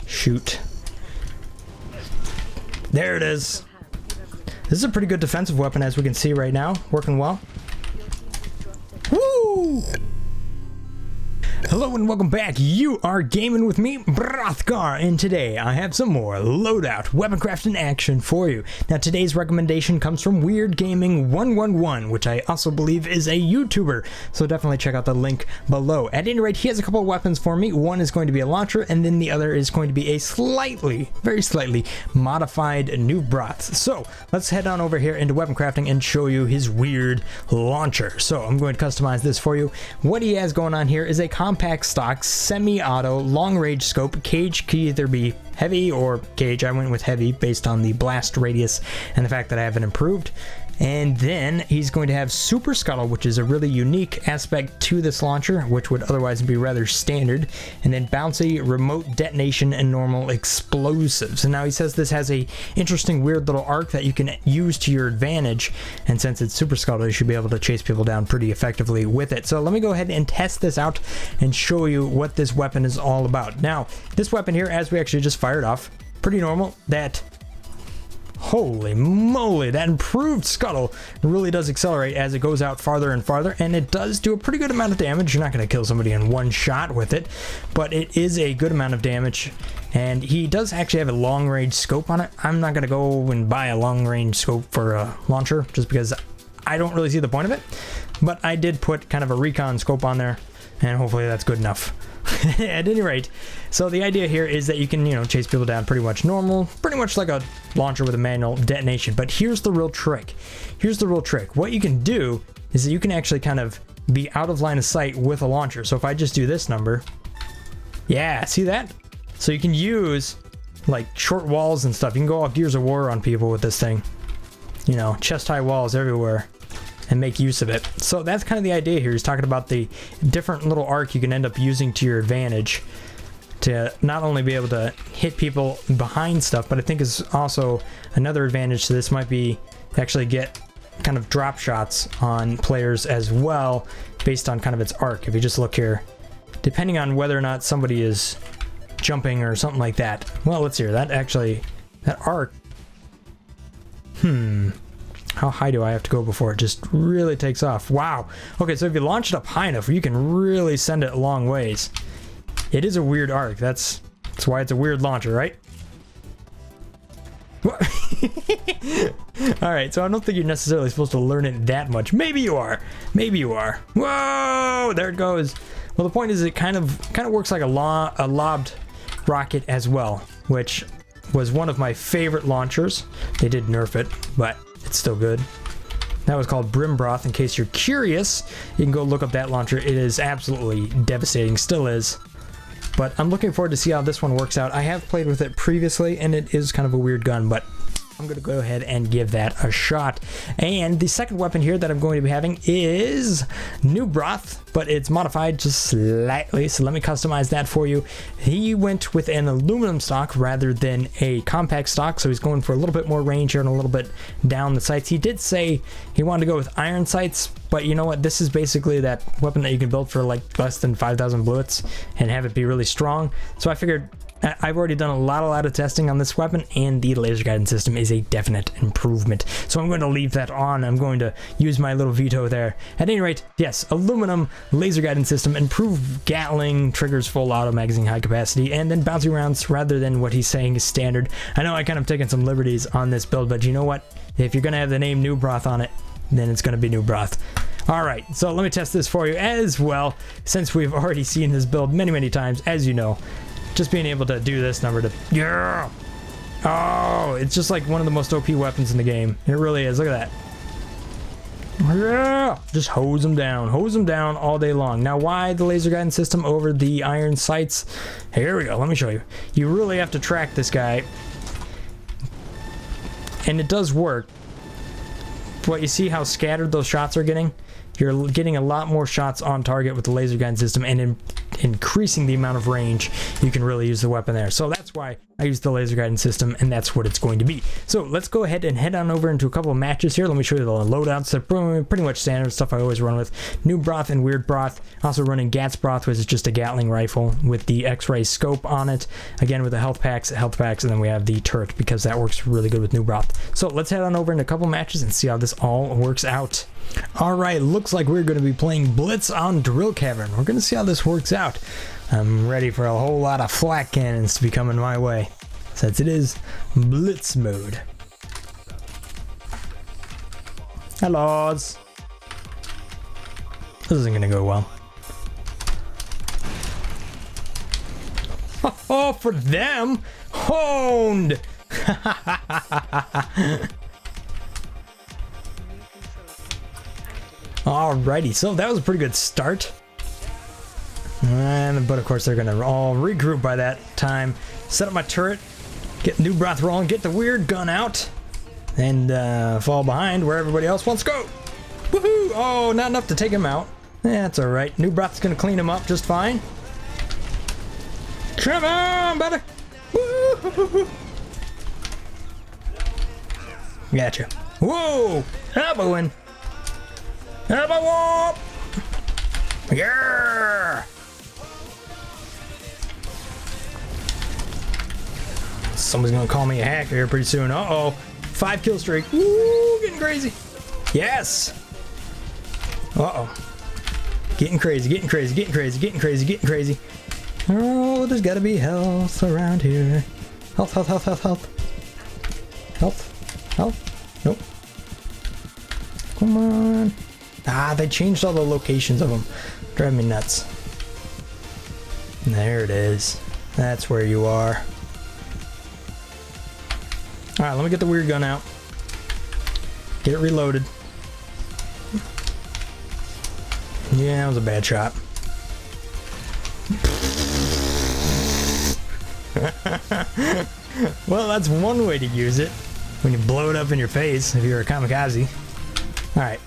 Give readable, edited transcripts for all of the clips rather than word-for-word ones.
Shoot. There it is. This is a pretty good defensive weapon, as we can see right now. Working well. Woo! Hello and welcome back. You are gaming with me, Brothgar, and today I have some more Loadout weapon crafting action for you. Now today's recommendation comes from Weird Gaming 111, which I also believe is a YouTuber, so definitely check out the link below. At any rate, he has a couple of weapons for me. One is going to be a launcher, and then the other is going to be a slightly, very slightly modified new broth. So let's head on over here into weapon crafting and show you his weird launcher. So I'm going to customize this for you. What he has going on here is a compact stock semi-auto long-range scope. Cage can either be heavy or cage. I went with heavy based on the blast radius and the fact that I have it improved. And then he's going to have super scuttle, which is a really unique aspect to this launcher, which would otherwise be rather standard. And then bouncy, remote detonation, and normal explosives. And now he says this has a interesting, weird little arc that you can use to your advantage. And since it's super scuttle, you should be able to chase people down pretty effectively with it. So let me go ahead and test this out and show you what this weapon is all about. Now, this weapon here, as we actually just fired off, pretty normal. That holy moly, that improved scuttle really does accelerate as it goes out farther and farther, and it does do a pretty good amount of damage. You're not going to kill somebody in one shot with it, but it is a good amount of damage. And he does actually have a long range scope on it. I'm not going to go and buy a long range scope for a launcher just because I don't really see the point of it, but I did put kind of a recon scope on there, and hopefully that's good enough. At any rate, so the idea here is that you can, chase people down pretty much normal, pretty much like a launcher with a manual detonation. But here's the real trick. Here's the real trick. What you can do is that you can actually kind of be out of line of sight with a launcher. So if I just do this number, yeah, see that? So you can use like short walls and stuff. You can go all Gears of War on people with this thing. Chest high walls everywhere, and make use of it. So that's kind of the idea here. He's talking about the different little arc you can end up using to your advantage to not only be able to hit people behind stuff, but I think is also another advantage to this might be actually get kind of drop shots on players as well based on kind of its arc. If you just look here, depending on whether or not somebody is jumping or something like that. Well, let's hear that arc. How high do I have to go before it just really takes off? Wow. Okay, so if you launch it up high enough, you can really send it a long ways. It is a weird arc. That's why it's a weird launcher, right? Alright, so I don't think you're necessarily supposed to learn it that much. Maybe you are. Maybe you are. Whoa! There it goes. Well, the point is it kind of works like a lobbed rocket as well, which was one of my favorite launchers. They did nerf it, but it's still good. That was called Brim Broth. In case you're curious, you can go look up that launcher. It is absolutely devastating, still is. But I'm looking forward to see how this one works out. I have played with it previously, and it is kind of a weird gun, but I'm going to go ahead and give that a shot. And the second weapon here that I'm going to be having is New Broth, but it's modified just slightly, so let me customize that for you. He went with an aluminum stock rather than a compact stock, so he's going for a little bit more range here and a little bit down the sights. He did say he wanted to go with iron sights, but you know what? This is basically that weapon that you can build for like less than 5,000 bullets and have it be really strong. So I figured I've already done a lot of testing on this weapon, and the laser guidance system is a definite improvement. So I'm going to leave that on. I'm going to use my little veto there. At any rate, yes, aluminum laser guidance system, improved Gatling, triggers full auto, magazine high capacity, and then bouncy rounds rather than what he's saying is standard. I know I kind of taken some liberties on this build, but you know what? If you're going to have the name New Broth on it, then it's going to be New Broth. Alright, so let me test this for you as well, since we've already seen this build many times, as you know. Just being able to do this number to, yeah! Oh, it's just like one of the most OP weapons in the game. It really is. Look at that. Yeah! Just hose them down all day long. Now, why the laser guidance system over the iron sights? Here we go. Let me show you. You really have to track this guy, and it does work. But you see how scattered those shots are getting? You're getting a lot more shots on target with the laser gun system, and increasing the amount of range you can really use the weapon there. So that's why I use the laser guidance system, and that's what it's going to be. So let's go ahead and head on over into a couple of matches here. Let me show you the loadouts. They're pretty much standard stuff I always run with. Noob Broth and Weird Broth. Also running Gat's Broth, which is just a Gatling rifle with the X-ray scope on it. Again, with the health packs, and then we have the turret because that works really good with Noob Broth. So let's head on over into a couple matches and see how this all works out. Alright, looks like we're going to be playing Blitz on Drill Cavern. We're going to see how this works out. I'm ready for a whole lot of flak cannons to be coming my way, since it is Blitz mode. Hello. This isn't going to go well. Oh, for them! Honed! Alrighty, so that was a pretty good start. But of course they're gonna all regroup by that time. Set up my turret, get Noob Broth rolling, get the weird gun out, and fall behind where everybody else wants to go. Woohoo! Oh, not enough to take him out. That's alright. Noob Broth's gonna clean him up just fine. Come on, buddy! Woo-hoo-hoo-hoo. Gotcha. Whoa! Elbowing! Elbow whoop! Yeah! Someone's gonna call me a hacker here pretty soon. Uh-oh. 5 kill streak. Woo! Getting crazy. Yes! Uh-oh. Getting crazy, getting crazy, getting crazy, getting crazy, getting crazy. Oh, there's gotta be health around here. Health, health, health, health, health. Health, health. Nope. Come on. Ah, they changed all the locations of them. Drive me nuts. There it is. That's where you are. Alright, let me get the weird gun out. Get it reloaded. Yeah, that was a bad shot. Well, that's one way to use it. When you blow it up in your face, if you're a kamikaze. Alright.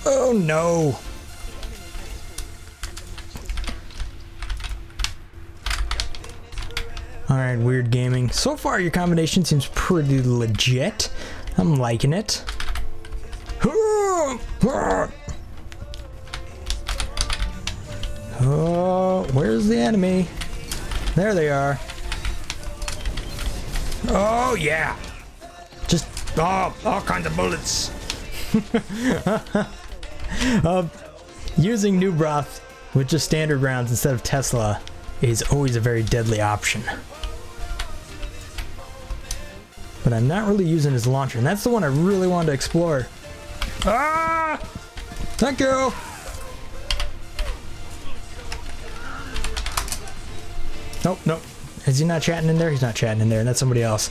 Oh no! Alright, Weird Gaming. So far your combination seems pretty legit. I'm liking it. Oh, where's the enemy? There they are. Oh yeah! Just, oh, all kinds of bullets. Using Noob Broth with just standard rounds instead of Tesla is always a very deadly option. But I'm not really using his launcher, and that's the one I really wanted to explore. Ah! Thank you! Nope, nope. Is he not chatting in there? He's not chatting in there, and that's somebody else.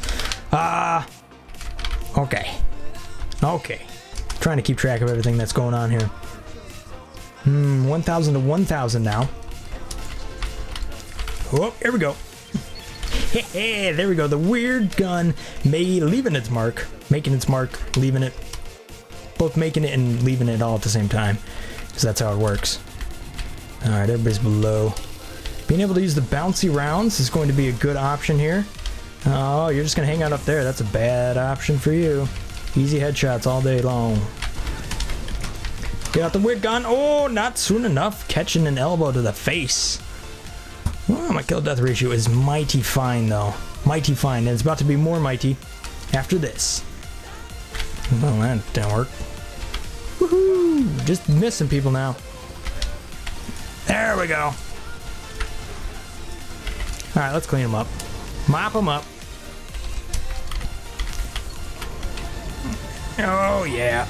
Okay. Okay. Trying to keep track of everything that's going on here. 1,000 to 1,000 now. Oh, here we go. There we go. The weird gun leaving its mark. Making its mark, leaving it. Both making it and leaving it all at the same time. Because that's how it works. Alright, everybody's below. Being able to use the bouncy rounds is going to be a good option here. Oh, you're just going to hang out up there. That's a bad option for you. Easy headshots all day long. Get out the weird gun. Oh, not soon enough. Catching an elbow to the face. Oh, my kill death ratio is mighty fine though. Mighty fine. And it's about to be more mighty after this. Well, that didn't work. Woohoo! Just missing people now. There we go. Alright, let's clean them up. Mop them up. Oh, yeah.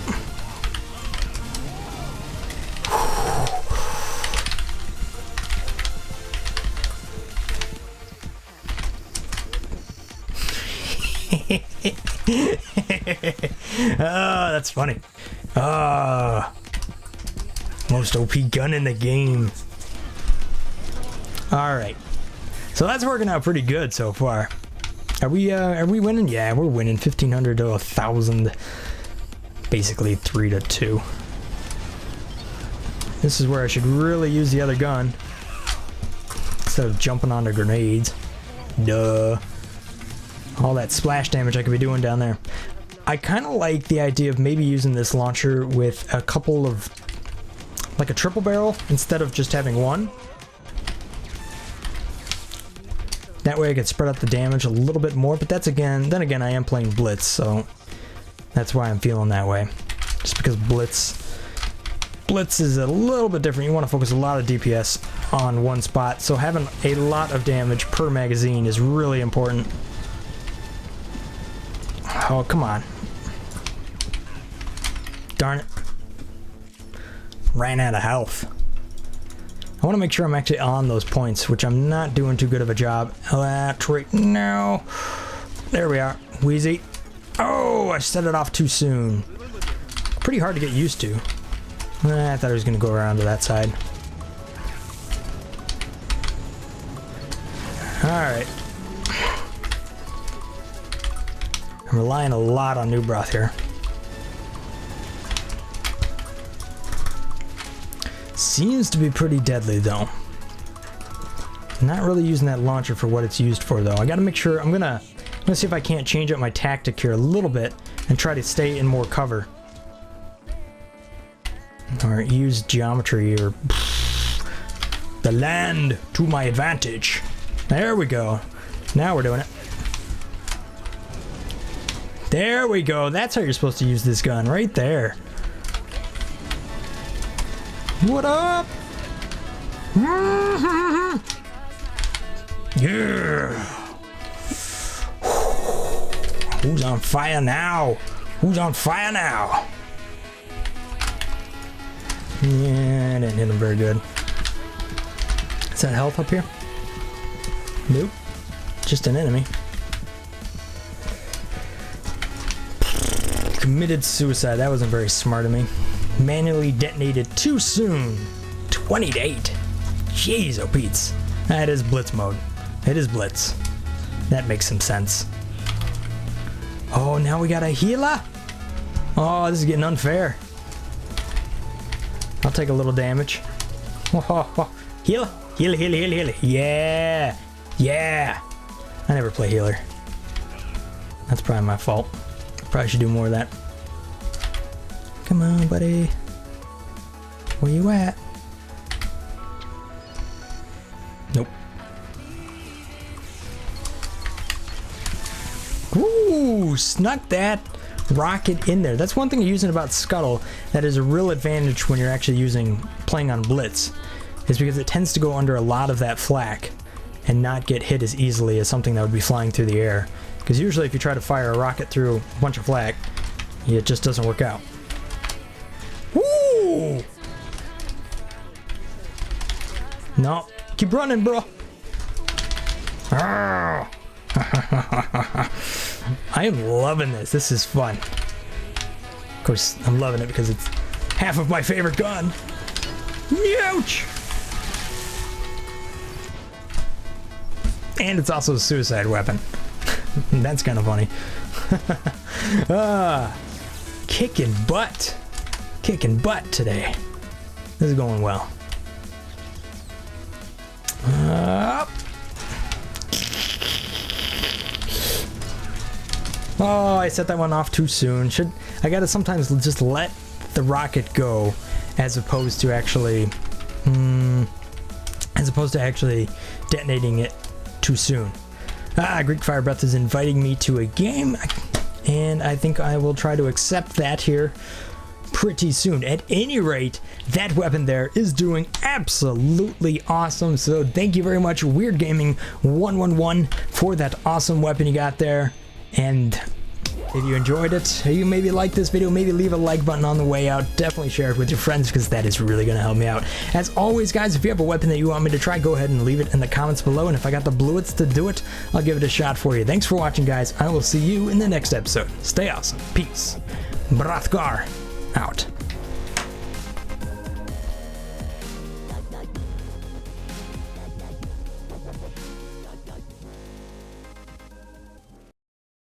Oh, that's funny. Most OP gun in the game. Alright. So that's working out pretty good so far. Are we winning? Yeah, we're winning 1,500 to 1,000. Basically 3 to 2. This is where I should really use the other gun instead of jumping onto grenades. Duh. All that splash damage I could be doing down there. I kind of like the idea of maybe using this launcher with a couple of, like a triple barrel instead of just having one. That way I can spread out the damage a little bit more, but that's then again I am playing Blitz, so that's why I'm feeling that way. Just because Blitz is a little bit different. You want to focus a lot of DPS on one spot, so having a lot of damage per magazine is really important. Oh, come on. Darn it. Ran out of health. I want to make sure I'm actually on those points, which I'm not doing too good of a job. Right now. There we are. Wheezy. Oh, I set it off too soon. Pretty hard to get used to. I thought I was going to go around to that side. Alright. I'm relying a lot on New Broth here. Seems to be pretty deadly though. Not really using that launcher for what it's used for though. I gotta make sure, I'm gonna see if I can't change up my tactic here a little bit and try to stay in more cover. Or use geometry or the land to my advantage. There we go. Now we're doing it. There we go. That's how you're supposed to use this gun, right there. What up? Yeah. Who's on fire now? Who's on fire now? Yeah, I didn't hit him very good. Is that health up here? Nope. Just an enemy. Committed suicide. That wasn't very smart of me. Manually detonated too soon. 20 to 8. Jeez, oh Pete's. That is Blitz mode. It is Blitz. That makes some sense. Oh, now we got a healer? Oh, this is getting unfair. I'll take a little damage. Healer. Healer. Yeah. Yeah. I never play healer. That's probably my fault. Probably should do more of that. Come on, buddy. Where you at? Nope. Ooh, snuck that rocket in there. That's one thing using about Scuttle that is a real advantage when you're actually playing on Blitz, is because it tends to go under a lot of that flak and not get hit as easily as something that would be flying through the air. Because usually if you try to fire a rocket through a bunch of flak, it just doesn't work out. Woo! No, keep running, bro. I am loving this. This is fun. Of course, I'm loving it because it's half of my favorite gun. Ouch! And it's also a suicide weapon. That's kind of funny. Kicking butt. Kicking butt today. This is going well. Oh, I set that one off too soon. I gotta sometimes just let the rocket go as opposed to actually detonating it too soon. Greek Fire Breath is inviting me to a game, and I think I will try to accept that here pretty soon. At any rate, that weapon there is doing absolutely awesome, so thank you very much, Weird Gaming 111, for that awesome weapon you got there. And if you enjoyed it, or you maybe like this video, maybe leave a like button on the way out. Definitely share it with your friends because that is really going to help me out. As always, guys, if you have a weapon that you want me to try, go ahead and leave it in the comments below. And if I got the bluets to do it, I'll give it a shot for you. Thanks for watching, guys. I will see you in the next episode. Stay awesome. Peace. Brothgar out.